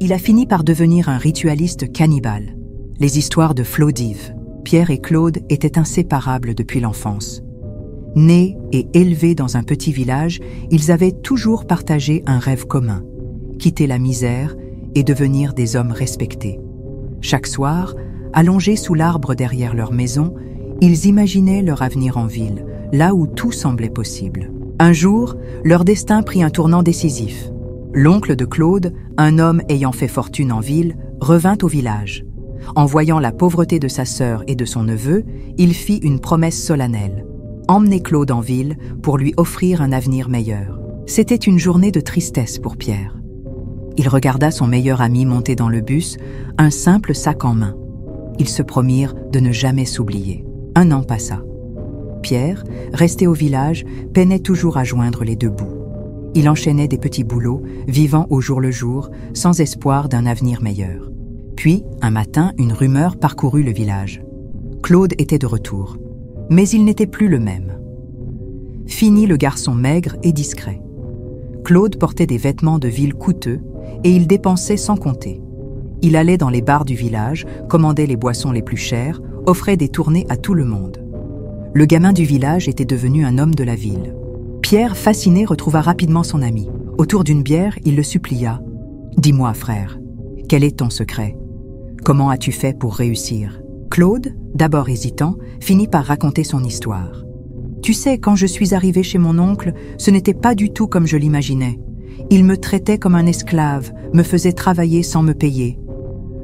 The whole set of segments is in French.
Il a fini par devenir un ritualiste cannibale. Les histoires de Plovdiv. Pierre et Claude étaient inséparables depuis l'enfance. Nés et élevés dans un petit village, ils avaient toujours partagé un rêve commun, quitter la misère et devenir des hommes respectés. Chaque soir, allongés sous l'arbre derrière leur maison, ils imaginaient leur avenir en ville, là où tout semblait possible. Un jour, leur destin prit un tournant décisif. L'oncle de Claude, un homme ayant fait fortune en ville, revint au village. En voyant la pauvreté de sa sœur et de son neveu, il fit une promesse solennelle: emmener Claude en ville pour lui offrir un avenir meilleur. C'était une journée de tristesse pour Pierre. Il regarda son meilleur ami monter dans le bus, un simple sac en main. Ils se promirent de ne jamais s'oublier. 1 an passa. Pierre, resté au village, peinait toujours à joindre les deux bouts. Il enchaînait des petits boulots, vivant au jour le jour, sans espoir d'un avenir meilleur. Puis, un matin, une rumeur parcourut le village. Claude était de retour. Mais il n'était plus le même. Fini le garçon maigre et discret. Claude portait des vêtements de ville coûteux et il dépensait sans compter. Il allait dans les bars du village, commandait les boissons les plus chères, offrait des tournées à tout le monde. Le gamin du village était devenu un homme de la ville. Pierre, fasciné, retrouva rapidement son ami. Autour d'une bière, il le supplia. « Dis-moi, frère, quel est ton secret? Comment as-tu fait pour réussir ?» Claude, d'abord hésitant, finit par raconter son histoire. « Tu sais, quand je suis arrivé chez mon oncle, ce n'était pas du tout comme je l'imaginais. Il me traitait comme un esclave, me faisait travailler sans me payer.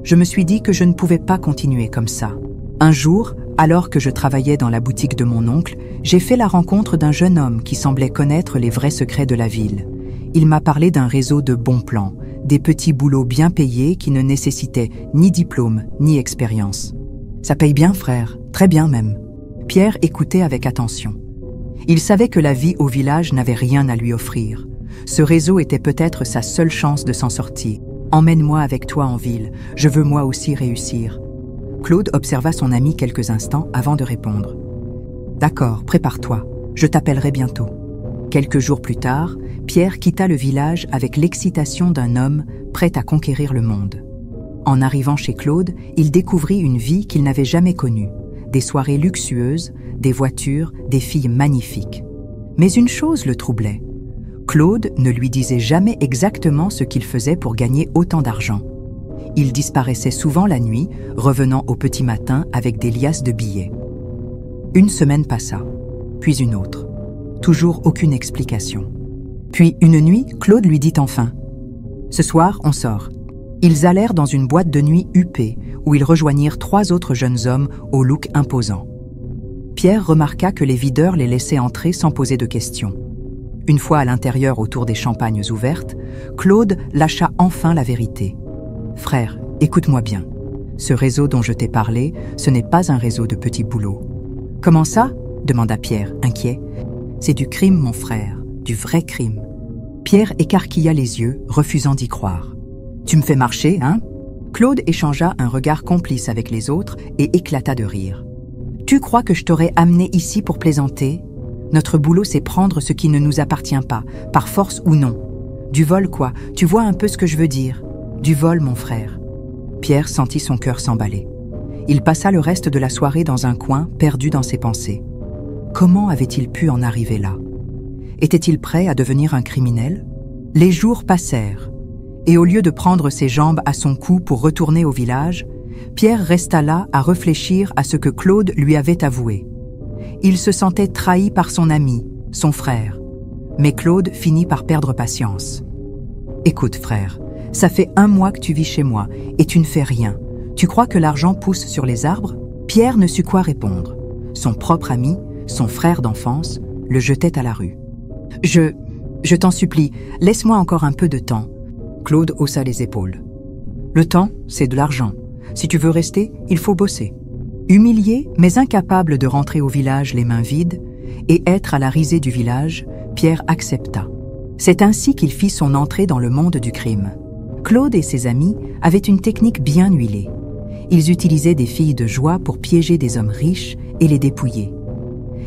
Je me suis dit que je ne pouvais pas continuer comme ça. Un jour, alors que je travaillais dans la boutique de mon oncle, j'ai fait la rencontre d'un jeune homme qui semblait connaître les vrais secrets de la ville. Il m'a parlé d'un réseau de bons plans, des petits boulots bien payés qui ne nécessitaient ni diplôme ni expérience. Ça paye bien, frère, très bien même. » Pierre écoutait avec attention. Il savait que la vie au village n'avait rien à lui offrir. Ce réseau était peut-être sa seule chance de s'en sortir. « Emmène-moi avec toi en ville, je veux moi aussi réussir. » Claude observa son ami quelques instants avant de répondre. « D'accord, prépare-toi, je t'appellerai bientôt. » Quelques jours plus tard, Pierre quitta le village avec l'excitation d'un homme prêt à conquérir le monde. En arrivant chez Claude, il découvrit une vie qu'il n'avait jamais connue. Des soirées luxueuses, des voitures, des filles magnifiques. Mais une chose le troublait. Claude ne lui disait jamais exactement ce qu'il faisait pour gagner autant d'argent. Il disparaissait souvent la nuit, revenant au petit matin avec des liasses de billets. 1 semaine passa, puis une autre. Toujours aucune explication. Puis une nuit, Claude lui dit enfin « Ce soir, on sort. » Ils allèrent dans une boîte de nuit huppée, où ils rejoignirent 3 autres jeunes hommes au look imposant. Pierre remarqua que les videurs les laissaient entrer sans poser de questions. Une fois à l'intérieur autour des champagnes ouvertes, Claude lâcha enfin la vérité. « Frère, écoute-moi bien. Ce réseau dont je t'ai parlé, ce n'est pas un réseau de petits boulots. »« Comment ça ?» demanda Pierre, inquiet. « C'est du crime, mon frère, du vrai crime. » Pierre écarquilla les yeux, refusant d'y croire. « Tu me fais marcher, hein ?» Claude échangea un regard complice avec les autres et éclata de rire. « Tu crois que je t'aurais amené ici pour plaisanter ? Notre boulot, c'est prendre ce qui ne nous appartient pas, par force ou non. Du vol, quoi, tu vois un peu ce que je veux dire. Du vol, mon frère. » Pierre sentit son cœur s'emballer. Il passa le reste de la soirée dans un coin, perdu dans ses pensées. Comment avait-il pu en arriver là? Était-il prêt à devenir un criminel? Les jours passèrent, et au lieu de prendre ses jambes à son cou pour retourner au village, Pierre resta là à réfléchir à ce que Claude lui avait avoué. Il se sentait trahi par son ami, son frère. Mais Claude finit par perdre patience. « Écoute, frère, ça fait 1 mois que tu vis chez moi et tu ne fais rien. Tu crois que l'argent pousse sur les arbres ?» Pierre ne sut quoi répondre. Son propre ami, son frère d'enfance, le jetait à la rue. « Je t'en supplie, laisse-moi encore un peu de temps. » Claude haussa les épaules. « Le temps, c'est de l'argent. Si tu veux rester, il faut bosser. » Humilié, mais incapable de rentrer au village les mains vides et être à la risée du village, Pierre accepta. C'est ainsi qu'il fit son entrée dans le monde du crime. Claude et ses amis avaient une technique bien huilée. Ils utilisaient des filles de joie pour piéger des hommes riches et les dépouiller.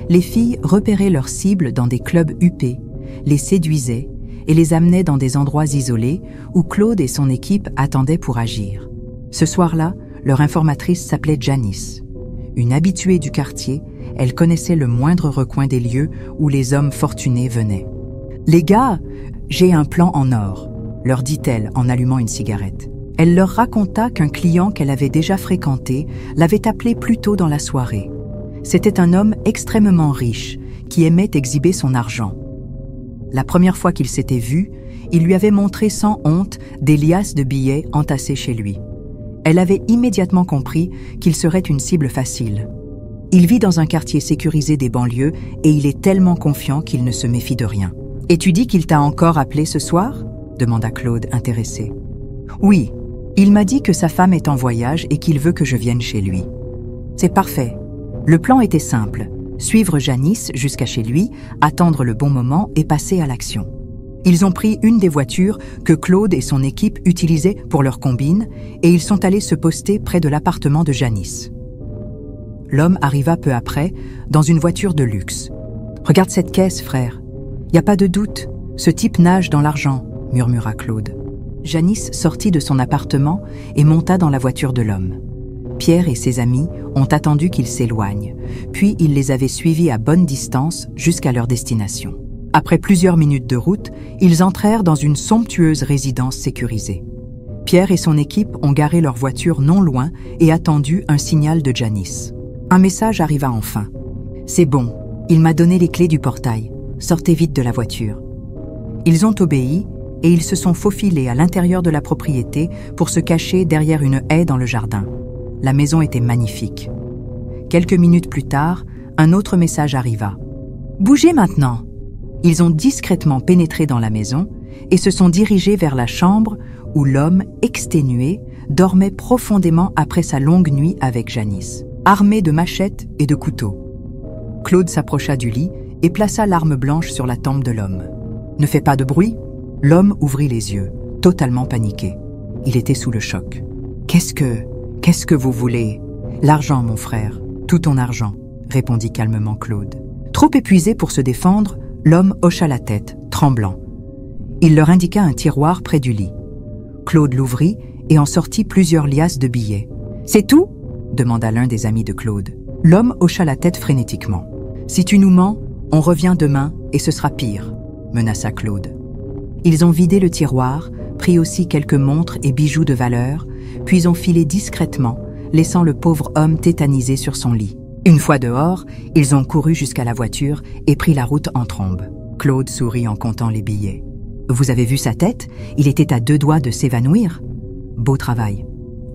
Les filles repéraient leurs cibles dans des clubs huppés, les séduisaient et les amenait dans des endroits isolés où Claude et son équipe attendaient pour agir. Ce soir-là, leur informatrice s'appelait Janice. Une habituée du quartier, elle connaissait le moindre recoin des lieux où les hommes fortunés venaient. « Les gars, j'ai un plan en or », leur dit-elle en allumant une cigarette. Elle leur raconta qu'un client qu'elle avait déjà fréquenté l'avait appelé plus tôt dans la soirée. C'était un homme extrêmement riche qui aimait exhiber son argent. La première fois qu'ils s'étaient vus, il lui avait montré sans honte des liasses de billets entassés chez lui. Elle avait immédiatement compris qu'il serait une cible facile. Il vit dans un quartier sécurisé des banlieues et il est tellement confiant qu'il ne se méfie de rien. « Et tu dis qu'il t'a encore appelé ce soir ?» demanda Claude, intéressé. « Oui, il m'a dit que sa femme est en voyage et qu'il veut que je vienne chez lui. » « C'est parfait. Le plan était simple. Suivre Janice jusqu'à chez lui, attendre le bon moment et passer à l'action. Ils ont pris une des voitures que Claude et son équipe utilisaient pour leur combine et ils sont allés se poster près de l'appartement de Janice. L'homme arriva peu après dans une voiture de luxe. « Regarde cette caisse, frère. Y a pas de doute, ce type nage dans l'argent, » murmura Claude. Janice sortit de son appartement et monta dans la voiture de l'homme. Pierre et ses amis ont attendu qu'ils s'éloignent, puis ils les avaient suivis à bonne distance jusqu'à leur destination. Après plusieurs minutes de route, ils entrèrent dans une somptueuse résidence sécurisée. Pierre et son équipe ont garé leur voiture non loin et attendu un signal de Janice. Un message arriva enfin. « C'est bon, il m'a donné les clés du portail. Sortez vite de la voiture. » Ils ont obéi et ils se sont faufilés à l'intérieur de la propriété pour se cacher derrière une haie dans le jardin. La maison était magnifique. Quelques minutes plus tard, un autre message arriva. « Bougez maintenant !» Ils ont discrètement pénétré dans la maison et se sont dirigés vers la chambre où l'homme, exténué, dormait profondément après sa longue nuit avec Janice, armé de machettes et de couteaux. Claude s'approcha du lit et plaça l'arme blanche sur la tempe de l'homme. « Ne fais pas de bruit !» L'homme ouvrit les yeux, totalement paniqué. Il était sous le choc. « Qu'est-ce que vous voulez ?»« L'argent, mon frère, tout ton argent, » répondit calmement Claude. Trop épuisé pour se défendre, l'homme hocha la tête, tremblant. Il leur indiqua un tiroir près du lit. Claude l'ouvrit et en sortit plusieurs liasses de billets. « C'est tout ?» demanda l'un des amis de Claude. L'homme hocha la tête frénétiquement. « Si tu nous mens, on revient demain et ce sera pire, » menaça Claude. Ils ont vidé le tiroir, pris aussi quelques montres et bijoux de valeur, puis ont filé discrètement, laissant le pauvre homme tétanisé sur son lit. Une fois dehors, ils ont couru jusqu'à la voiture et pris la route en trombe. Claude sourit en comptant les billets. « Vous avez vu sa tête? Il était à 2 doigts de s'évanouir. Beau travail.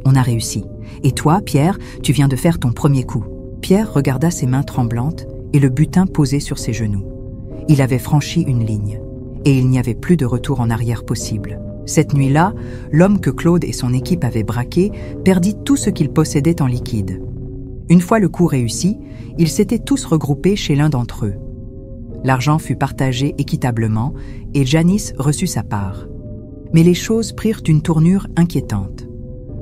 On a réussi. Et toi, Pierre, tu viens de faire ton premier coup. » Pierre regarda ses mains tremblantes et le butin posé sur ses genoux. Il avait franchi une ligne, et il n'y avait plus de retour en arrière possible. Cette nuit-là, l'homme que Claude et son équipe avaient braqué perdit tout ce qu'il possédait en liquide. Une fois le coup réussi, ils s'étaient tous regroupés chez l'un d'entre eux. L'argent fut partagé équitablement et Janice reçut sa part. Mais les choses prirent une tournure inquiétante.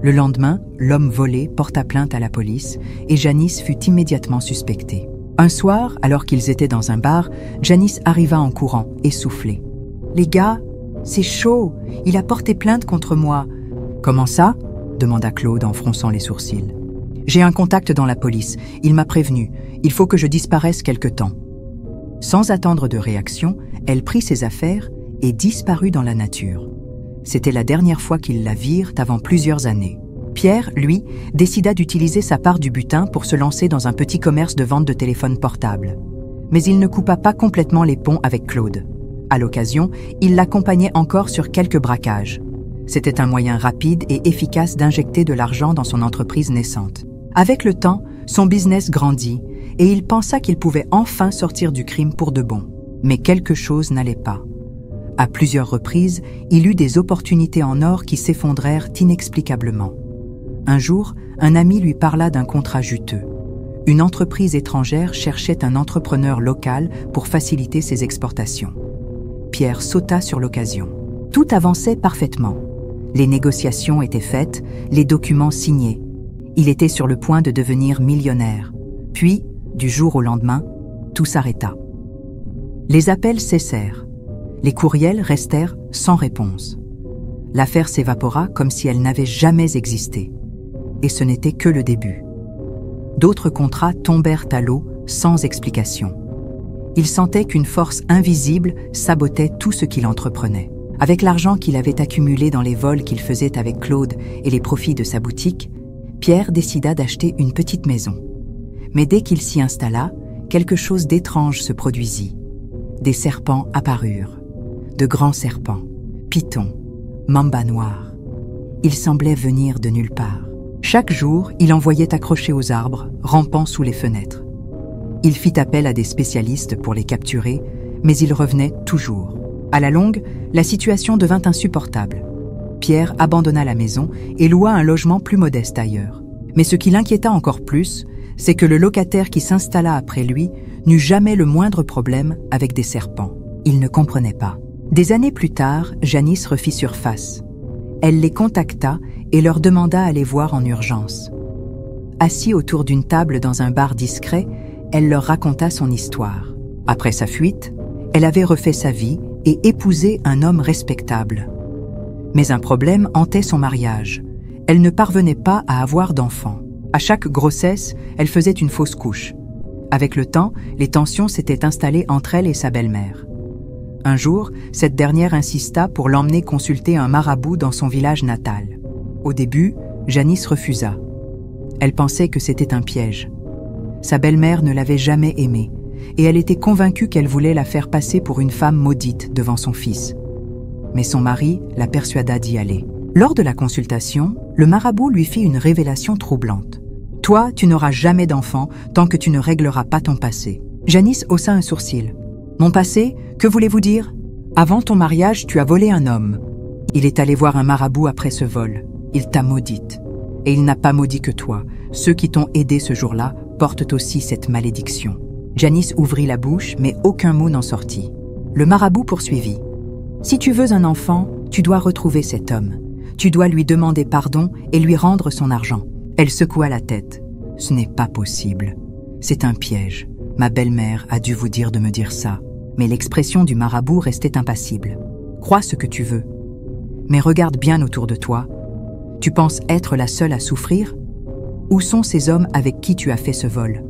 Le lendemain, l'homme volé porta plainte à la police et Janice fut immédiatement suspectée. Un soir, alors qu'ils étaient dans un bar, Janice arriva en courant, essoufflée. « Les gars, c'est chaud, il a porté plainte contre moi. »« Comment ça ?» demanda Claude en fronçant les sourcils. « J'ai un contact dans la police, il m'a prévenu, il faut que je disparaisse quelque temps. » Sans attendre de réaction, elle prit ses affaires et disparut dans la nature. C'était la dernière fois qu'ils la virent avant plusieurs années. Pierre, lui, décida d'utiliser sa part du butin pour se lancer dans un petit commerce de vente de téléphones portables. Mais il ne coupa pas complètement les ponts avec Claude. À l'occasion, il l'accompagnait encore sur quelques braquages. C'était un moyen rapide et efficace d'injecter de l'argent dans son entreprise naissante. Avec le temps, son business grandit et il pensa qu'il pouvait enfin sortir du crime pour de bon. Mais quelque chose n'allait pas. À plusieurs reprises, il eut des opportunités en or qui s'effondrèrent inexplicablement. Un jour, un ami lui parla d'un contrat juteux. Une entreprise étrangère cherchait un entrepreneur local pour faciliter ses exportations. Pierre sauta sur l'occasion. Tout avançait parfaitement. Les négociations étaient faites, les documents signés. Il était sur le point de devenir millionnaire. Puis, du jour au lendemain, tout s'arrêta. Les appels cessèrent. Les courriels restèrent sans réponse. L'affaire s'évapora comme si elle n'avait jamais existé. Et ce n'était que le début. D'autres contrats tombèrent à l'eau sans explication. Il sentait qu'une force invisible sabotait tout ce qu'il entreprenait. Avec l'argent qu'il avait accumulé dans les vols qu'il faisait avec Claude et les profits de sa boutique, Pierre décida d'acheter une petite maison. Mais dès qu'il s'y installa, quelque chose d'étrange se produisit. Des serpents apparurent. De grands serpents, pythons, mambas noirs. Ils semblaient venir de nulle part. Chaque jour, il en voyait accrochés aux arbres, rampant sous les fenêtres. Il fit appel à des spécialistes pour les capturer, mais ils revenaient toujours. À la longue, la situation devint insupportable. Pierre abandonna la maison et loua un logement plus modeste ailleurs. Mais ce qui l'inquiéta encore plus, c'est que le locataire qui s'installa après lui n'eut jamais le moindre problème avec des serpents. Il ne comprenait pas. Des années plus tard, Janice refit surface. Elle les contacta et leur demanda à les voir en urgence. Assis autour d'une table dans un bar discret, elle leur raconta son histoire. Après sa fuite, elle avait refait sa vie et épousé un homme respectable. Mais un problème hantait son mariage. Elle ne parvenait pas à avoir d'enfants. À chaque grossesse, elle faisait une fausse couche. Avec le temps, les tensions s'étaient installées entre elle et sa belle-mère. Un jour, cette dernière insista pour l'emmener consulter un marabout dans son village natal. Au début, Janice refusa. Elle pensait que c'était un piège. Sa belle-mère ne l'avait jamais aimée, et elle était convaincue qu'elle voulait la faire passer pour une femme maudite devant son fils. Mais son mari la persuada d'y aller. Lors de la consultation, le marabout lui fit une révélation troublante. « Toi, tu n'auras jamais d'enfant tant que tu ne régleras pas ton passé. » Janice haussa un sourcil. « Mon passé, que voulez-vous dire ? Avant ton mariage, tu as volé un homme. Il est allé voir un marabout après ce vol. Il t'a maudite. Et il n'a pas maudit que toi. Ceux qui t'ont aidé ce jour-là portent aussi cette malédiction. » Janice ouvrit la bouche, mais aucun mot n'en sortit. Le marabout poursuivit. « Si tu veux un enfant, tu dois retrouver cet homme. Tu dois lui demander pardon et lui rendre son argent. » Elle secoua la tête. « Ce n'est pas possible. C'est un piège. Ma belle-mère a dû vous dire de me dire ça. » Mais l'expression du marabout restait impassible. « Crois ce que tu veux. Mais regarde bien autour de toi. Tu penses être la seule à souffrir ? Où sont ces hommes avec qui tu as fait ce vol ?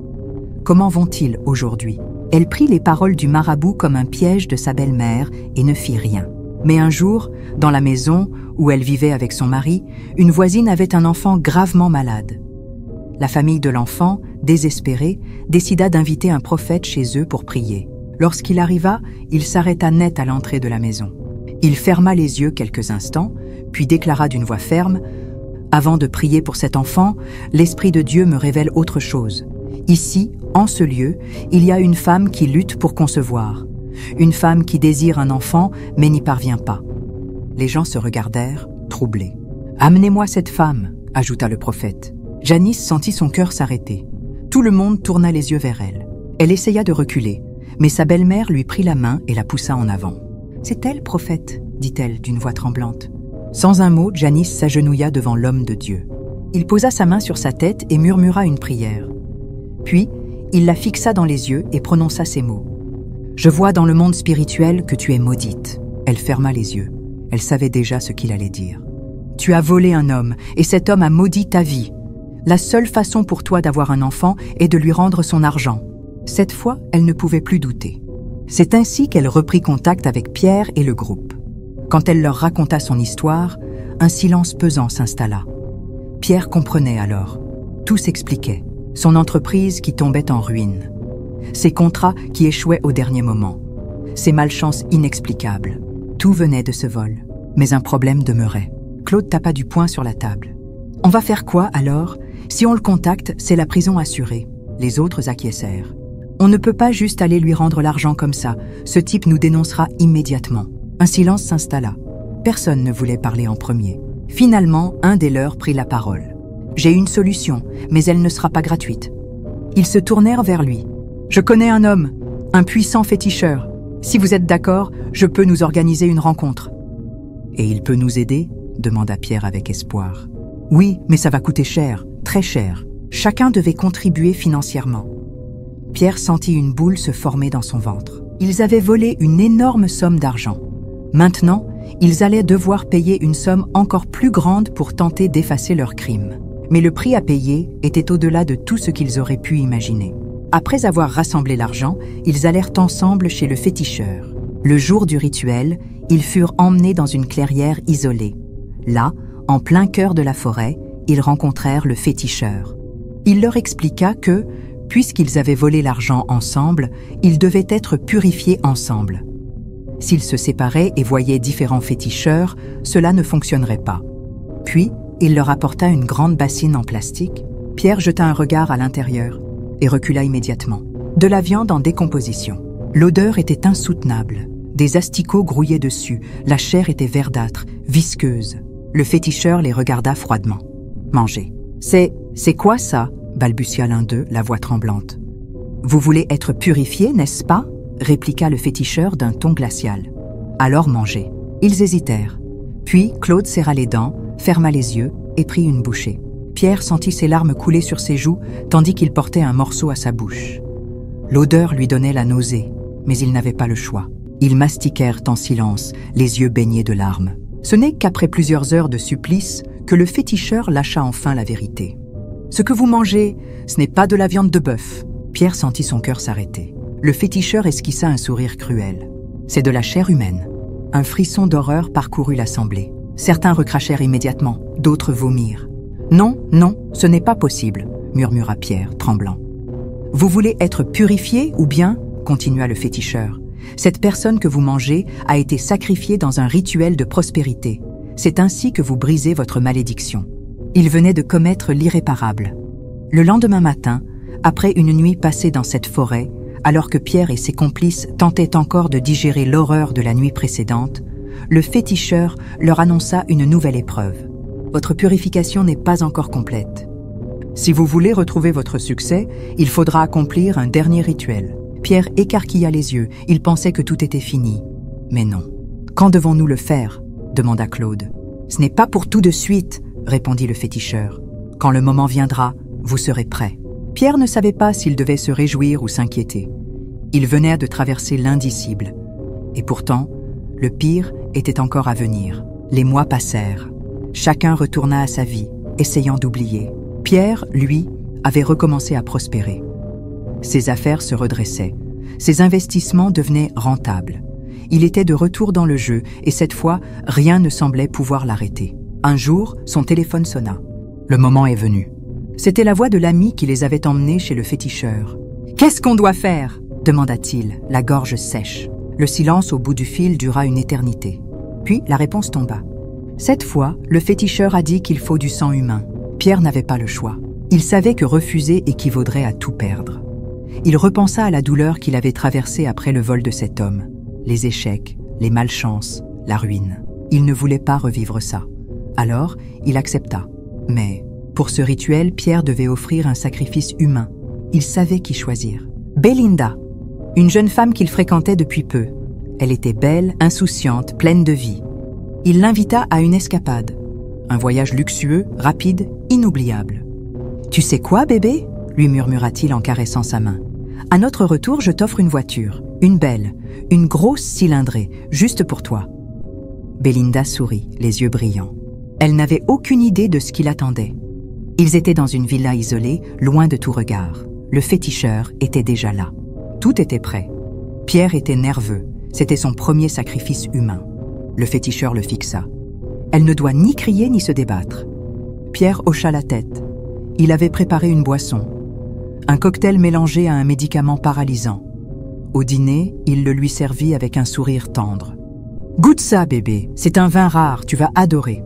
Comment vont-ils aujourd'hui ?» Elle prit les paroles du marabout comme un piège de sa belle-mère et ne fit rien. Mais un jour, dans la maison où elle vivait avec son mari, une voisine avait un enfant gravement malade. La famille de l'enfant, désespérée, décida d'inviter un prophète chez eux pour prier. Lorsqu'il arriva, il s'arrêta net à l'entrée de la maison. Il ferma les yeux quelques instants, puis déclara d'une voix ferme « Avant de prier pour cet enfant, l'Esprit de Dieu me révèle autre chose. Ici, en ce lieu, il y a une femme qui lutte pour concevoir. Une femme qui désire un enfant, mais n'y parvient pas. » Les gens se regardèrent, troublés. « Amenez-moi cette femme », ajouta le prophète. Janice sentit son cœur s'arrêter. Tout le monde tourna les yeux vers elle. Elle essaya de reculer, mais sa belle-mère lui prit la main et la poussa en avant. « C'est elle, prophète », dit-elle d'une voix tremblante. Sans un mot, Janice s'agenouilla devant l'homme de Dieu. Il posa sa main sur sa tête et murmura une prière. Puis, il la fixa dans les yeux et prononça ces mots. « Je vois dans le monde spirituel que tu es maudite. » Elle ferma les yeux. Elle savait déjà ce qu'il allait dire. « Tu as volé un homme, et cet homme a maudit ta vie. La seule façon pour toi d'avoir un enfant est de lui rendre son argent. » Cette fois, elle ne pouvait plus douter. C'est ainsi qu'elle reprit contact avec Pierre et le groupe. Quand elle leur raconta son histoire, un silence pesant s'installa. Pierre comprenait alors. Tout s'expliquait. Son entreprise qui tombait en ruine. Ses contrats qui échouaient au dernier moment. Ses malchances inexplicables. Tout venait de ce vol. Mais un problème demeurait. Claude tapa du poing sur la table. « On va faire quoi alors ? Si on le contacte, c'est la prison assurée. » Les autres acquiescèrent. « On ne peut pas juste aller lui rendre l'argent comme ça. Ce type nous dénoncera immédiatement. » Un silence s'installa. Personne ne voulait parler en premier. Finalement, un des leurs prit la parole. « J'ai une solution, mais elle ne sera pas gratuite. » Ils se tournèrent vers lui. « Je connais un homme, un puissant féticheur. Si vous êtes d'accord, je peux nous organiser une rencontre. » « Et il peut nous aider ?» demanda Pierre avec espoir. « Oui, mais ça va coûter cher, très cher. » Chacun devait contribuer financièrement. Pierre sentit une boule se former dans son ventre. Ils avaient volé une énorme somme d'argent. Maintenant, ils allaient devoir payer une somme encore plus grande pour tenter d'effacer leur crime. Mais le prix à payer était au-delà de tout ce qu'ils auraient pu imaginer. Après avoir rassemblé l'argent, ils allèrent ensemble chez le féticheur. Le jour du rituel, ils furent emmenés dans une clairière isolée. Là, en plein cœur de la forêt, ils rencontrèrent le féticheur. Il leur expliqua que, puisqu'ils avaient volé l'argent ensemble, ils devaient être purifiés ensemble. S'ils se séparaient et voyaient différents féticheurs, cela ne fonctionnerait pas. Puis, il leur apporta une grande bassine en plastique. Pierre jeta un regard à l'intérieur et recula immédiatement. De la viande en décomposition. L'odeur était insoutenable. Des asticots grouillaient dessus, la chair était verdâtre, visqueuse. Le féticheur les regarda froidement. « Mangez. »« C'est quoi ça ?» balbutia l'un d'eux, la voix tremblante. « Vous voulez être purifié, n'est-ce pas ?» répliqua le féticheur d'un ton glacial. « Alors mangez. » Ils hésitèrent. Puis Claude serra les dents, ferma les yeux et prit une bouchée. Pierre sentit ses larmes couler sur ses joues tandis qu'il portait un morceau à sa bouche. L'odeur lui donnait la nausée, mais il n'avait pas le choix. Ils mastiquèrent en silence, les yeux baignés de larmes. Ce n'est qu'après plusieurs heures de supplice que le féticheur lâcha enfin la vérité. « Ce que vous mangez, ce n'est pas de la viande de bœuf. » Pierre sentit son cœur s'arrêter. Le féticheur esquissa un sourire cruel. « C'est de la chair humaine. » Un frisson d'horreur parcourut l'assemblée. Certains recrachèrent immédiatement, d'autres vomirent. « Non, non, ce n'est pas possible, » murmura Pierre, tremblant. « Vous voulez être purifié ou bien, » continua le féticheur, « cette personne que vous mangez a été sacrifiée dans un rituel de prospérité. C'est ainsi que vous brisez votre malédiction. » Il venait de commettre l'irréparable. Le lendemain matin, après une nuit passée dans cette forêt, alors que Pierre et ses complices tentaient encore de digérer l'horreur de la nuit précédente, le féticheur leur annonça une nouvelle épreuve. « Votre purification n'est pas encore complète. Si vous voulez retrouver votre succès, il faudra accomplir un dernier rituel. » Pierre écarquilla les yeux, il pensait que tout était fini. Mais non. « Quand devons-nous le faire ?» demanda Claude. « Ce n'est pas pour tout de suite, » répondit le féticheur. « Quand le moment viendra, vous serez prêts. » Pierre ne savait pas s'il devait se réjouir ou s'inquiéter. Il venait de traverser l'indicible. Et pourtant, le pire était encore à venir. Les mois passèrent. Chacun retourna à sa vie, essayant d'oublier. Pierre, lui, avait recommencé à prospérer. Ses affaires se redressaient. Ses investissements devenaient rentables. Il était de retour dans le jeu et cette fois, rien ne semblait pouvoir l'arrêter. Un jour, son téléphone sonna. Le moment est venu. C'était la voix de l'ami qui les avait emmenés chez le féticheur. « Qu'est-ce qu'on doit faire ?» demanda-t-il, la gorge sèche. Le silence au bout du fil dura une éternité. Puis la réponse tomba. Cette fois, le féticheur a dit qu'il faut du sang humain. Pierre n'avait pas le choix. Il savait que refuser équivaudrait à tout perdre. Il repensa à la douleur qu'il avait traversée après le vol de cet homme. Les échecs, les malchances, la ruine. Il ne voulait pas revivre ça. Alors, il accepta. Mais, pour ce rituel, Pierre devait offrir un sacrifice humain. Il savait qui choisir. Belinda, une jeune femme qu'il fréquentait depuis peu. Elle était belle, insouciante, pleine de vie. Il l'invita à une escapade. Un voyage luxueux, rapide, inoubliable. « Tu sais quoi, bébé ?» lui murmura-t-il en caressant sa main. « À notre retour, je t'offre une voiture, une belle, une grosse cylindrée, juste pour toi. » Belinda sourit, les yeux brillants. Elle n'avait aucune idée de ce qui l'attendait. Ils étaient dans une villa isolée, loin de tout regard. Le féticheur était déjà là. Tout était prêt. Pierre était nerveux. C'était son premier sacrifice humain. Le féticheur le fixa. Elle ne doit ni crier ni se débattre. Pierre hocha la tête. Il avait préparé une boisson. Un cocktail mélangé à un médicament paralysant. Au dîner, il le lui servit avec un sourire tendre. « Goûte ça, bébé. C'est un vin rare, tu vas adorer. »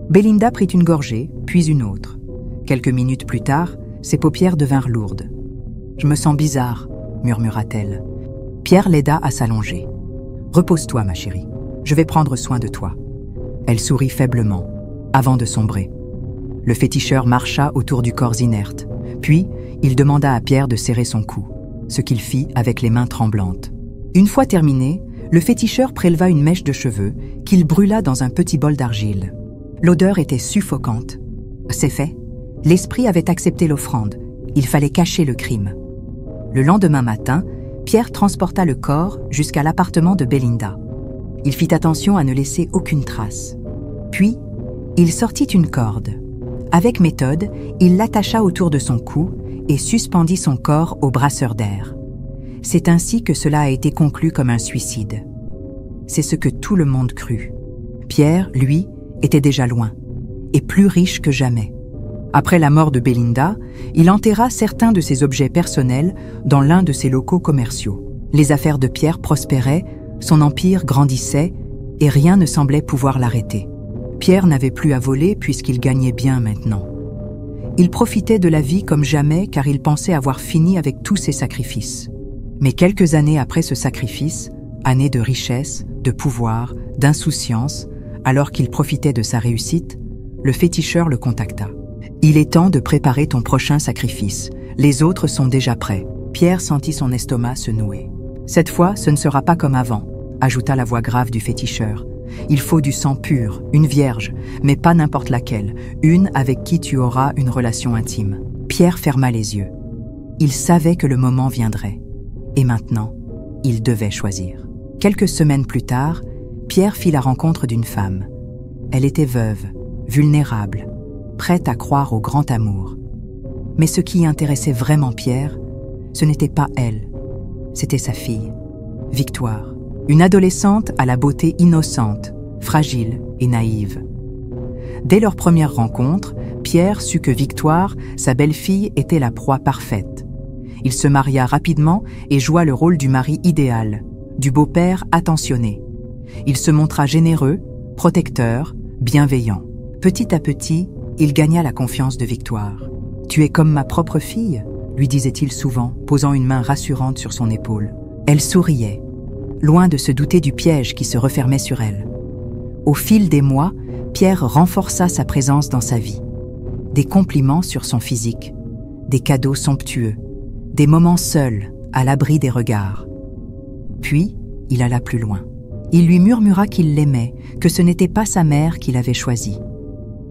Belinda prit une gorgée, puis une autre. Quelques minutes plus tard, ses paupières devinrent lourdes. « Je me sens bizarre, » murmura-t-elle. Pierre l'aida à s'allonger. « Repose-toi, ma chérie. Je vais prendre soin de toi. » Elle sourit faiblement, avant de sombrer. Le féticheur marcha autour du corps inerte. Puis, il demanda à Pierre de serrer son cou, ce qu'il fit avec les mains tremblantes. Une fois terminé, le féticheur préleva une mèche de cheveux qu'il brûla dans un petit bol d'argile. L'odeur était suffocante. C'est fait. L'esprit avait accepté l'offrande. Il fallait cacher le crime. Le lendemain matin, Pierre transporta le corps jusqu'à l'appartement de Belinda. Il fit attention à ne laisser aucune trace. Puis, il sortit une corde. Avec méthode, il l'attacha autour de son cou et suspendit son corps au brasseur d'air. C'est ainsi que cela a été conclu comme un suicide. C'est ce que tout le monde crut. Pierre, lui, était déjà loin, et plus riche que jamais. Après la mort de Belinda, il enterra certains de ses objets personnels dans l'un de ses locaux commerciaux. Les affaires de Pierre prospéraient, son empire grandissait, et rien ne semblait pouvoir l'arrêter. Pierre n'avait plus à voler puisqu'il gagnait bien maintenant. Il profitait de la vie comme jamais car il pensait avoir fini avec tous ses sacrifices. Mais quelques années après ce sacrifice, années de richesse, de pouvoir, d'insouciance, alors qu'il profitait de sa réussite, le féticheur le contacta. « Il est temps de préparer ton prochain sacrifice. Les autres sont déjà prêts. » Pierre sentit son estomac se nouer. « Cette fois, ce ne sera pas comme avant, » ajouta la voix grave du féticheur. « Il faut du sang pur, une vierge, mais pas n'importe laquelle, une avec qui tu auras une relation intime. » Pierre ferma les yeux. Il savait que le moment viendrait. Et maintenant, il devait choisir. Quelques semaines plus tard, Pierre fit la rencontre d'une femme. Elle était veuve, vulnérable, prête à croire au grand amour. Mais ce qui intéressait vraiment Pierre, ce n'était pas elle, c'était sa fille, Victoire, une adolescente à la beauté innocente, fragile et naïve. Dès leur première rencontre, Pierre sut que Victoire, sa belle-fille, était la proie parfaite. Il se maria rapidement et joua le rôle du mari idéal, du beau-père attentionné. Il se montra généreux, protecteur, bienveillant. Petit à petit, il gagna la confiance de Victoire. « Tu es comme ma propre fille », lui disait-il souvent, posant une main rassurante sur son épaule. Elle souriait, loin de se douter du piège qui se refermait sur elle. Au fil des mois, Pierre renforça sa présence dans sa vie. Des compliments sur son physique, des cadeaux somptueux, des moments seuls, à l'abri des regards. Puis, il alla plus loin. Il lui murmura qu'il l'aimait, que ce n'était pas sa mère qu'il avait choisie,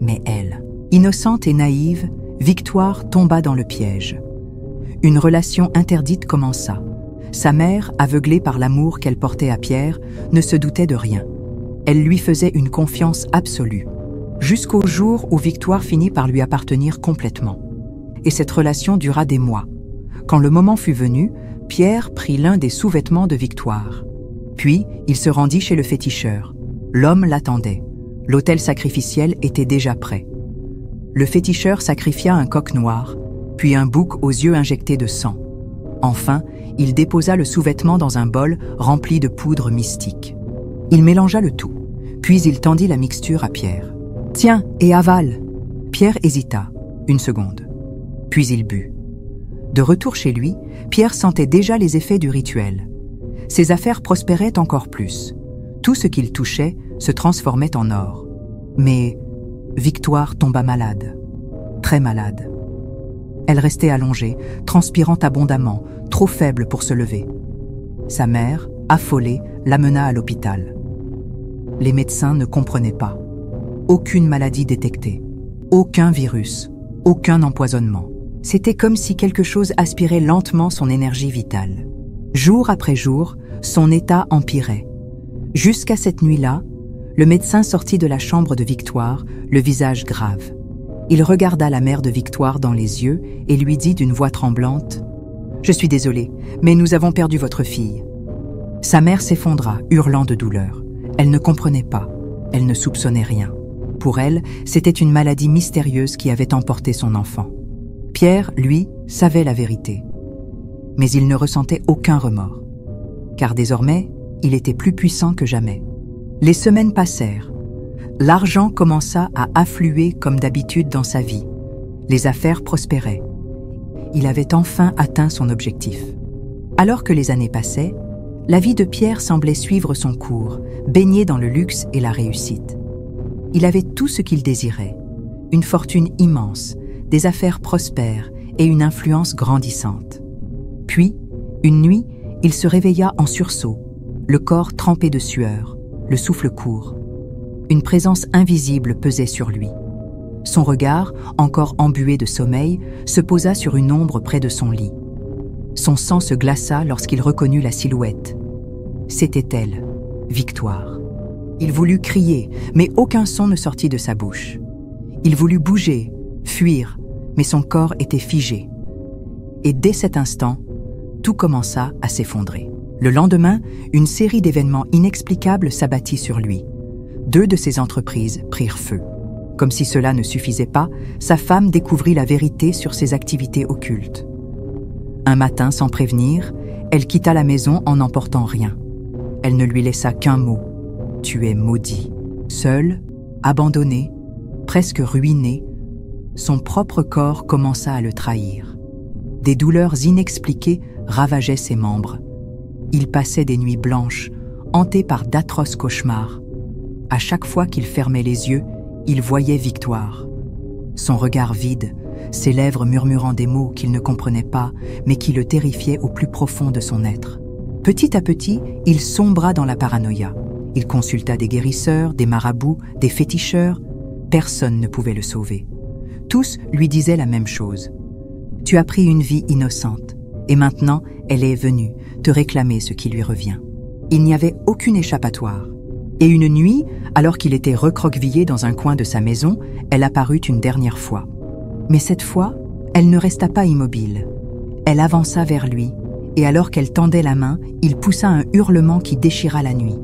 mais elle. Innocente et naïve, Victoire tomba dans le piège. Une relation interdite commença. Sa mère, aveuglée par l'amour qu'elle portait à Pierre, ne se doutait de rien. Elle lui faisait une confiance absolue, jusqu'au jour où Victoire finit par lui appartenir complètement. Et cette relation dura des mois. Quand le moment fut venu, Pierre prit l'un des sous-vêtements de Victoire. Puis, il se rendit chez le féticheur. L'homme l'attendait. L'autel sacrificiel était déjà prêt. Le féticheur sacrifia un coq noir, puis un bouc aux yeux injectés de sang. Enfin, il déposa le sous-vêtement dans un bol rempli de poudre mystique. Il mélangea le tout, puis il tendit la mixture à Pierre. « Tiens, et avale !» Pierre hésita, une seconde. Puis il but. De retour chez lui, Pierre sentait déjà les effets du rituel. Ses affaires prospéraient encore plus. Tout ce qu'il touchait se transformait en or. Mais Victoire tomba malade, très malade. Elle restait allongée, transpirant abondamment, trop faible pour se lever. Sa mère, affolée, l'amena à l'hôpital. Les médecins ne comprenaient pas. Aucune maladie détectée, aucun virus, aucun empoisonnement. C'était comme si quelque chose aspirait lentement son énergie vitale. Jour après jour, son état empirait. Jusqu'à cette nuit-là, le médecin sortit de la chambre de Victoire, le visage grave. Il regarda la mère de Victoire dans les yeux et lui dit d'une voix tremblante « Je suis désolé, mais nous avons perdu votre fille. » Sa mère s'effondra, hurlant de douleur. Elle ne comprenait pas, elle ne soupçonnait rien. Pour elle, c'était une maladie mystérieuse qui avait emporté son enfant. Pierre, lui, savait la vérité. Mais il ne ressentait aucun remords. Car désormais, il était plus puissant que jamais. Les semaines passèrent. L'argent commença à affluer comme d'habitude dans sa vie. Les affaires prospéraient. Il avait enfin atteint son objectif. Alors que les années passaient, la vie de Pierre semblait suivre son cours, baigné dans le luxe et la réussite. Il avait tout ce qu'il désirait, une fortune immense, des affaires prospères et une influence grandissante. Puis, une nuit, il se réveilla en sursaut, le corps trempé de sueur, le souffle court. Une présence invisible pesait sur lui. Son regard, encore embué de sommeil, se posa sur une ombre près de son lit. Son sang se glaça lorsqu'il reconnut la silhouette. C'était elle, Victoire. Il voulut crier, mais aucun son ne sortit de sa bouche. Il voulut bouger, fuir, mais son corps était figé. Et dès cet instant, tout commença à s'effondrer. Le lendemain, une série d'événements inexplicables s'abattit sur lui. 2 de ses entreprises prirent feu. Comme si cela ne suffisait pas, sa femme découvrit la vérité sur ses activités occultes. Un matin, sans prévenir, elle quitta la maison en n'emportant rien. Elle ne lui laissa qu'un mot. « Tu es maudit ». Seul, abandonné, presque ruiné, son propre corps commença à le trahir. Des douleurs inexpliquées ravageaient ses membres. Il passait des nuits blanches, hanté par d'atroces cauchemars. À chaque fois qu'il fermait les yeux, il voyait Victoire. Son regard vide, ses lèvres murmurant des mots qu'il ne comprenait pas, mais qui le terrifiaient au plus profond de son être. Petit à petit, il sombra dans la paranoïa. Il consulta des guérisseurs, des marabouts, des féticheurs. Personne ne pouvait le sauver. Tous lui disaient la même chose. « Tu as pris une vie innocente, et maintenant elle est venue te réclamer ce qui lui revient. » Il n'y avait aucune échappatoire. Et une nuit, alors qu'il était recroquevillé dans un coin de sa maison, elle apparut une dernière fois. Mais cette fois, elle ne resta pas immobile. Elle avança vers lui, et alors qu'elle tendait la main, il poussa un hurlement qui déchira la nuit.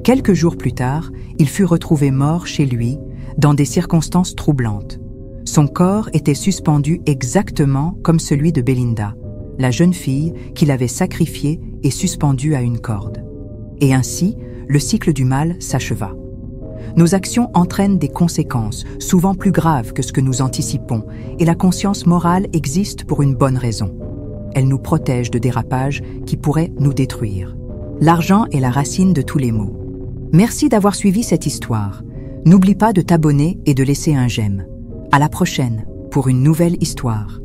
Quelques jours plus tard, il fut retrouvé mort chez lui, dans des circonstances troublantes. Son corps était suspendu exactement comme celui de Belinda, la jeune fille qu'il avait sacrifiée et suspendue à une corde. Et ainsi, le cycle du mal s'acheva. Nos actions entraînent des conséquences, souvent plus graves que ce que nous anticipons, et la conscience morale existe pour une bonne raison. Elle nous protège de dérapages qui pourraient nous détruire. L'argent est la racine de tous les maux. Merci d'avoir suivi cette histoire. N'oublie pas de t'abonner et de laisser un j'aime. À la prochaine pour une nouvelle histoire.